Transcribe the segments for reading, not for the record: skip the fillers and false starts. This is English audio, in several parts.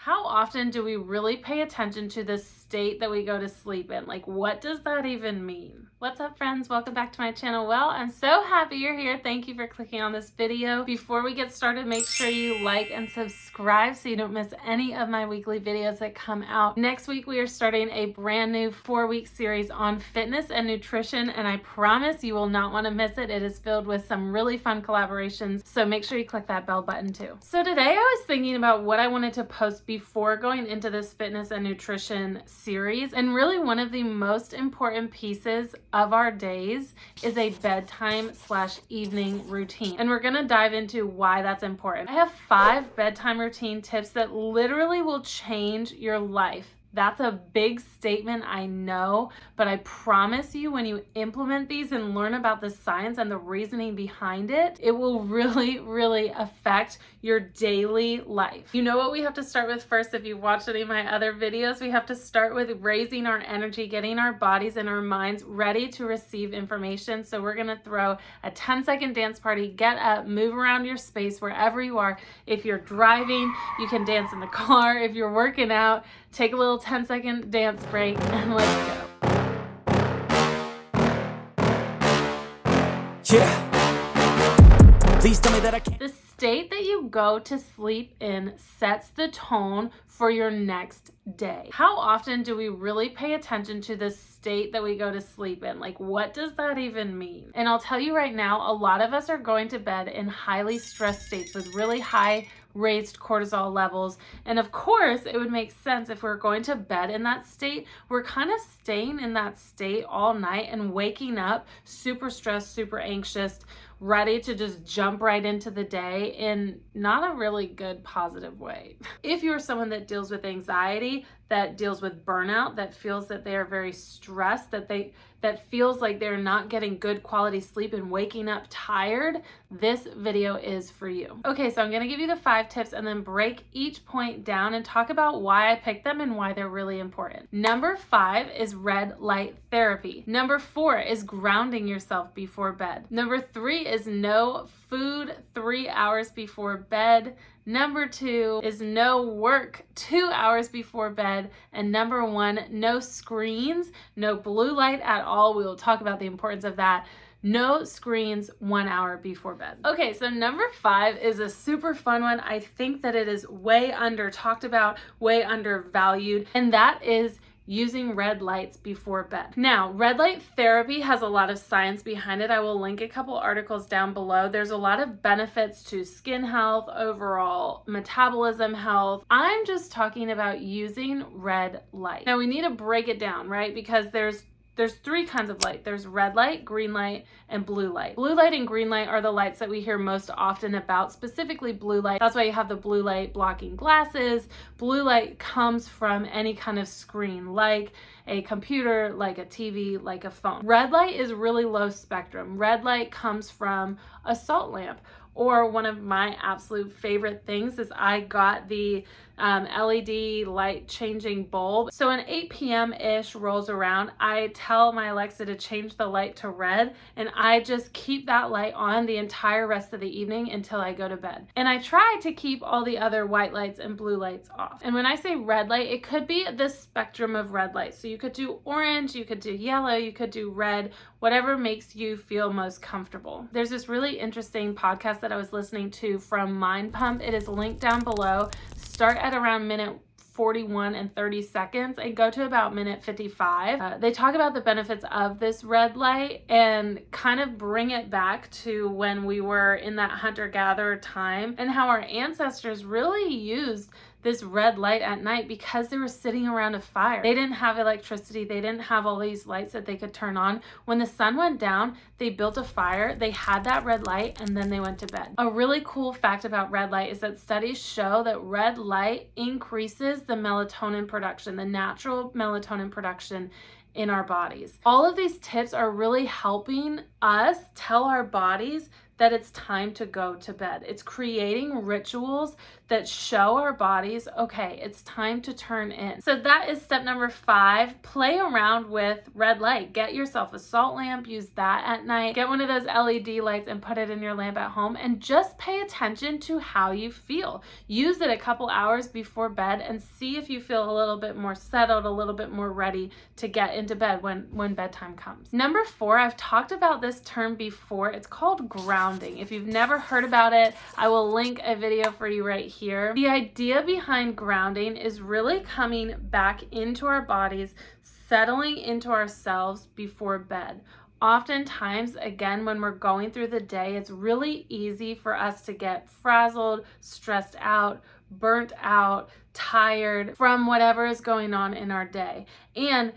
How often do we really pay attention to the state that we go to sleep in? Like, what does that even mean? What's up, friends? Welcome back to my channel. Well, I'm so happy you're here. Thank you for clicking on this video. Before we get started, make sure you like and subscribe so you don't miss any of my weekly videos that come out. Next week, we are starting a brand new 4-week series on fitness and nutrition, and I promise you will not want to miss it. It is filled with some really fun collaborations, so make sure you click that bell button too. So today I was thinking about what I wanted to post before going into this fitness and nutrition series, and really one of the most important pieces of our days is a bedtime/evening routine. And we're going to dive into why that's important. I have 5 bedtime routine tips that literally will change your life. That's a big statement, I know, but I promise you when you implement these and learn about the science and the reasoning behind it, it will really affect your daily life. You know what we have to start with first? If you've watched any of my other videos, we have to start with raising our energy, getting our bodies and our minds ready to receive information. So we're gonna throw a 10-second dance party. Get up, move around your space wherever you are. If you're driving, you can dance in the car. If you're working out, take a little 10-second dance break and let's go. Yeah. Please tell me that I can't. The state that you go to sleep in sets the tone for your next day. How often do we really pay attention to the state that we go to sleep in? Like, what does that even mean? And I'll tell you right now, a lot of us are going to bed in highly stressed states with really high raised cortisol levels. And of course, it would make sense if we're going to bed in that state, we're kind of staying in that state all night and waking up super stressed, super anxious, ready to just jump right into the day in not a really good positive way. If you're someone that deals with anxiety, that deals with burnout, that feels that they are very stressed, that feels like they're not getting good quality sleep and waking up tired, this video is for you. Okay, so I'm gonna give you the 5 tips and then break each point down and talk about why I picked them and why they're really important. Number 5 is red light therapy. Number 4 is grounding yourself before bed. Number 3 is no food 3 hours before bed. Number 2 is no work 2 hours before bed. And number 1, no screens, no blue light at all. We will talk about the importance of that. No screens 1 hour before bed. Okay, so number 5 is a super fun one. I think that it is way under talked about, way undervalued, and that is using red lights before bed. Now, red light therapy has a lot of science behind it. I will link a couple articles down below. There's a lot of benefits to skin health, overall metabolism health. I'm just talking about using red light. Now, we need to break it down, right? Because there's 3 kinds of light. There's red light, green light, and blue light. Blue light and green light are the lights that we hear most often about, specifically blue light. That's why you have the blue light blocking glasses. Blue light comes from any kind of screen, like a computer, like a TV, like a phone. Red light is really low spectrum. Red light comes from a salt lamp. Or one of my absolute favorite things is I got the LED light changing bulb. So when 8 p.m.-ish rolls around, I tell my Alexa to change the light to red, and I just keep that light on the entire rest of the evening until I go to bed. And I try to keep all the other white lights and blue lights off. And when I say red light, it could be the spectrum of red light. So you could do orange, you could do yellow, you could do red, whatever makes you feel most comfortable. There's this really interesting podcast that I was listening to from Mind Pump. It is linked down below. Start at around minute 41 and 30 seconds and go to about minute 55. They talk about the benefits of this red light and kind of bring it back to when we were in that hunter-gatherer time and how our ancestors really used this red light at night because they were sitting around a fire. They didn't have electricity. They didn't have all these lights that they could turn on. When the sun went down, they built a fire, they had that red light, and then they went to bed. A really cool fact about red light is that studies show that red light increases the melatonin production, the natural melatonin production in our bodies. All of these tips are really helping us tell our bodies that that it's time to go to bed. It's creating rituals that show our bodies, okay, it's time to turn in. So that is step number 5. Play around with red light. Get yourself a salt lamp, use that at night. Get one of those LED lights and put it in your lamp at home, and just pay attention to how you feel. Use it a couple hours before bed and see if you feel a little bit more settled, a little bit more ready to get into bed when bedtime comes. Number 4, I've talked about this term before. It's called grounding. If you've never heard about it, I will link a video for you right here. The idea behind grounding is really coming back into our bodies, settling into ourselves before bed. Oftentimes, again, when we're going through the day, it's really easy for us to get frazzled, stressed out, burnt out, tired from whatever is going on in our day. And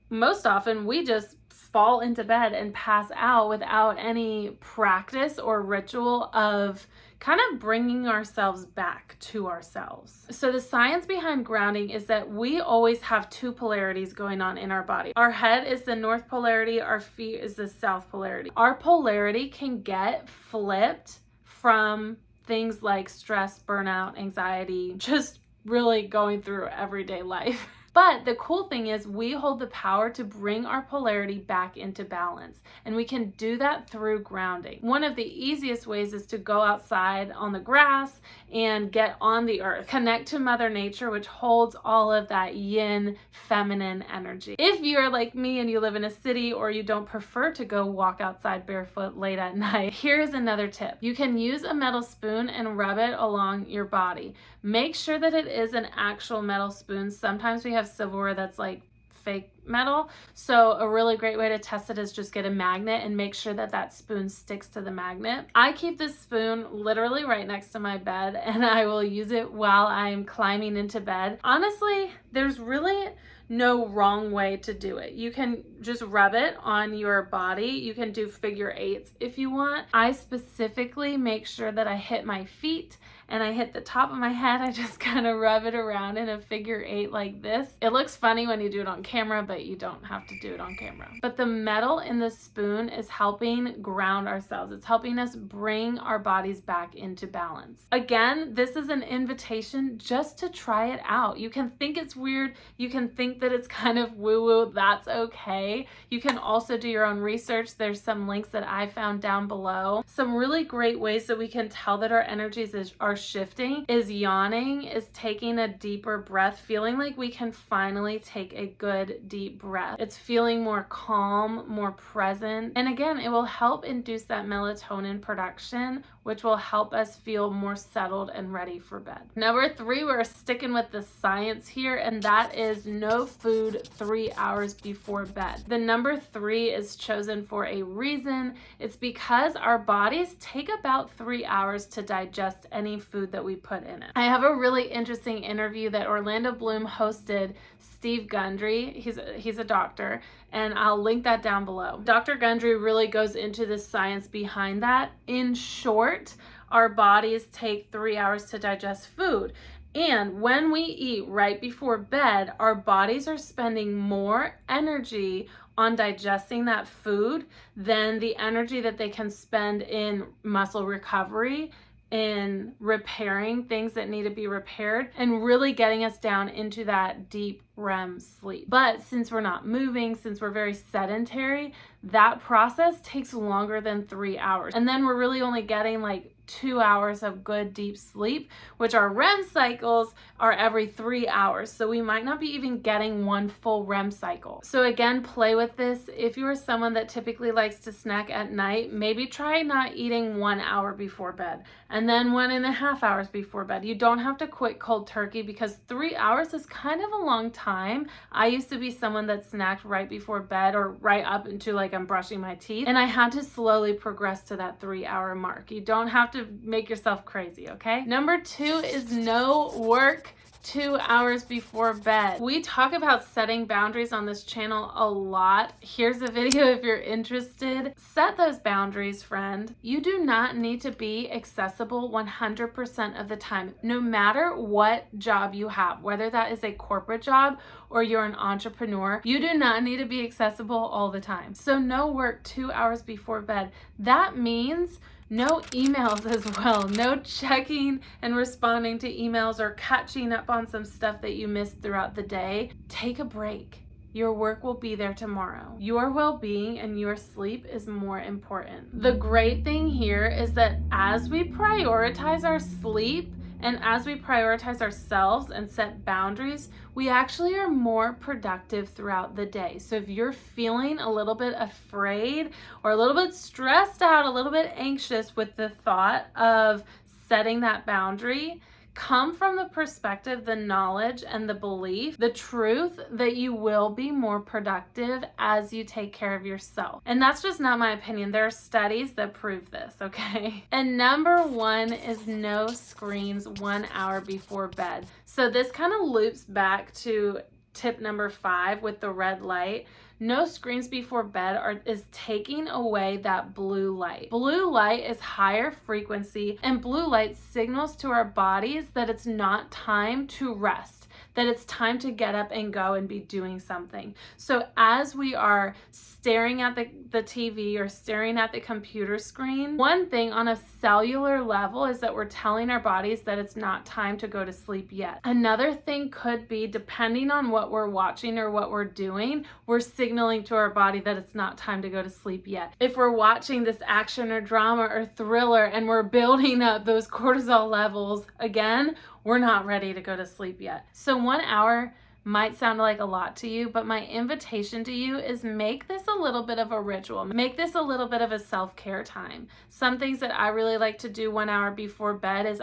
most often we just fall into bed and pass out without any practice or ritual of kind of bringing ourselves back to ourselves. So the science behind grounding is that we always have 2 polarities going on in our body. Our head is the north polarity, our feet is the south polarity. Our polarity can get flipped from things like stress, burnout, anxiety, just really going through everyday life. But the cool thing is we hold the power to bring our polarity back into balance, and we can do that through grounding. One of the easiest ways is to go outside on the grass and get on the earth. Connect to Mother Nature, which holds all of that yin feminine energy. If you're like me and you live in a city or you don't prefer to go walk outside barefoot late at night, here's another tip. You can use a metal spoon and rub it along your body. Make sure that it is an actual metal spoon. Sometimes we have silverware that's like fake metal. So a really great way to test it is just get a magnet and make sure that that spoon sticks to the magnet. I keep this spoon literally right next to my bed, and I will use it while I'm climbing into bed. Honestly, there's really no wrong way to do it. You can just rub it on your body. You can do figure 8s if you want. I specifically make sure that I hit my feet and I hit the top of my head. I just kind of rub it around in a figure 8 like this. It looks funny when you do it on camera, but you don't have to do it on camera. But the metal in the spoon is helping ground ourselves. It's helping us bring our bodies back into balance. Again, this is an invitation just to try it out. You can think it's weird. You can think that it's kind of woo-woo. That's okay. You can also do your own research. There's some links that I found down below. Some really great ways that we can tell that our energies are shifting is yawning, is taking a deeper breath, feeling like we can finally take a good deep breath. It's feeling more calm, more present. And again, it will help induce that melatonin production, which will help us feel more settled and ready for bed. Number 3, we're sticking with the science here, and that is no food 3 hours before bed. The number 3 is chosen for a reason. It's because our bodies take about 3 hours to digest any food that we put in it. I have a really interesting interview that Orlando Bloom hosted Steve Gundry. He's a doctor, and I'll link that down below. Dr. Gundry really goes into the science behind that. In short, our bodies take 3 hours to digest food. And when we eat right before bed, our bodies are spending more energy on digesting that food than the energy that they can spend in muscle recovery, in repairing things that need to be repaired, and really getting us down into that deep REM sleep. But since we're not moving, since we're very sedentary, that process takes longer than 3 hours. And then we're really only getting like 2 hours of good deep sleep, which our REM cycles are every 3 hours. So we might not be even getting one full REM cycle. So again, play with this. If you are someone that typically likes to snack at night, maybe try not eating 1 hour before bed and then 1.5 hours before bed. You don't have to quit cold turkey because 3 hours is kind of a long time. I used to be someone that snacked right before bed or right up into like I'm brushing my teeth, and I had to slowly progress to that 3 hour mark. You don't have to make yourself crazy, okay? Number 2 is no work 2 hours before bed. We talk about setting boundaries on this channel a lot. Here's a video if you're interested. Set those boundaries, friend. You do not need to be accessible 100% of the time, no matter what job you have, whether that is a corporate job or you're an entrepreneur. You do not need to be accessible all the time. So no work 2 hours before bed. That means No emails as well. No checking and responding to emails or catching up on some stuff that you missed throughout the day. Take a break. Your work will be there tomorrow. Your well-being and your sleep is more important. The great thing here is that as we prioritize our sleep and as we prioritize ourselves and set boundaries, we actually are more productive throughout the day. So if you're feeling a little bit afraid or a little bit stressed out, a little bit anxious with the thought of setting that boundary, come from the perspective, the knowledge, and the belief, the truth that you will be more productive as you take care of yourself. And that's just not my opinion. There are studies that prove this, okay? And number one is no screens 1 hour before bed. So this kind of loops back to tip number 5 with the red light. No screens before bed is taking away that blue light. Blue light is higher frequency, and blue light signals to our bodies that it's not time to rest, that it's time to get up and go and be doing something. So as we are staring at the TV or staring at the computer screen, one thing on a cellular level is that we're telling our bodies that it's not time to go to sleep yet. Another thing could be, depending on what we're watching or what we're doing, we're signaling to our body that it's not time to go to sleep yet. If we're watching this action or drama or thriller and we're building up those cortisol levels, again, we're not ready to go to sleep yet. So 1 hour might sound like a lot to you, but my invitation to you is make this a little bit of a ritual. Make this a little bit of a self-care time. Some things that I really like to do 1 hour before bed is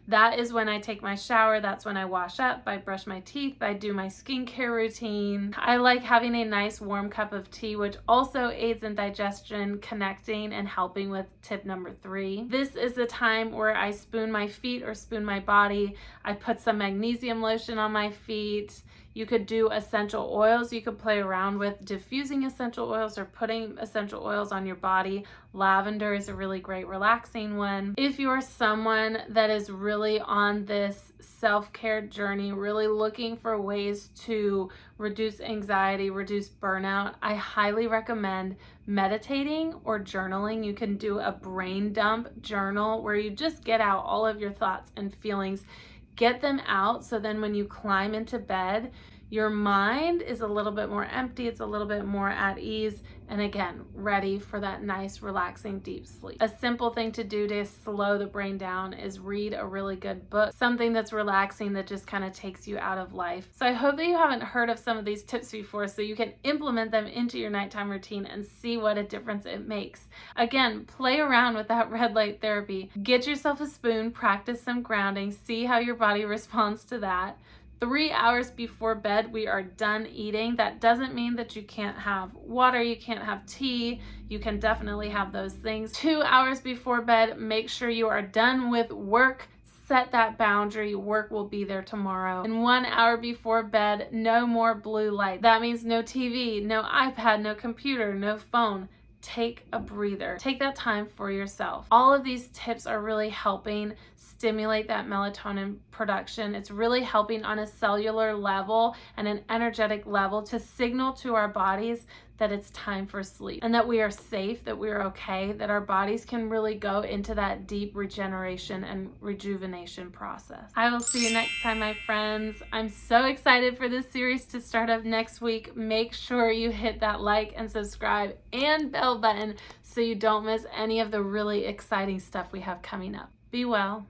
that is when I take my shower. That's when I wash up, I brush my teeth, I do my skincare routine. I like having a nice warm cup of tea, which also aids in digestion, connecting, and helping with tip number 3. This is the time where I spoon my feet or spoon my body. I put some magnesium lotion on my feet. You could do essential oils. You could play around with diffusing essential oils or putting essential oils on your body. Lavender is a really great relaxing one. If you're someone that is really on this self-care journey, really looking for ways to reduce anxiety, reduce burnout, I highly recommend meditating or journaling. You can do a brain dump journal where you just get out all of your thoughts and feelings. Get them out so then when you climb into bed, your mind is a little bit more empty, it's a little bit more at ease, and again, ready for that nice, relaxing, deep sleep. A simple thing to do to slow the brain down is read a really good book, something that's relaxing that just kind of takes you out of life. So I hope that you haven't heard of some of these tips before so you can implement them into your nighttime routine and see what a difference it makes. Again, play around with that red light therapy. Get yourself a spoon, practice some grounding, see how your body responds to that. 3 hours before bed, we are done eating. That doesn't mean that you can't have water, you can't have tea. You can definitely have those things. 2 hours before bed, make sure you are done with work. Set that boundary. Work will be there tomorrow. And 1 hour before bed, no more blue light. That means no TV, no iPad, no computer, no phone. Take a breather. Take that time for yourself. All of these tips are really helping stimulate that melatonin production. It's really helping on a cellular level and an energetic level to signal to our bodies that it's time for sleep and that we are safe, that we are okay, that our bodies can really go into that deep regeneration and rejuvenation process. I will see you next time, my friends. I'm so excited for this series to start up next week. Make sure you hit that like and subscribe and bell button so you don't miss any of the really exciting stuff we have coming up. Be well.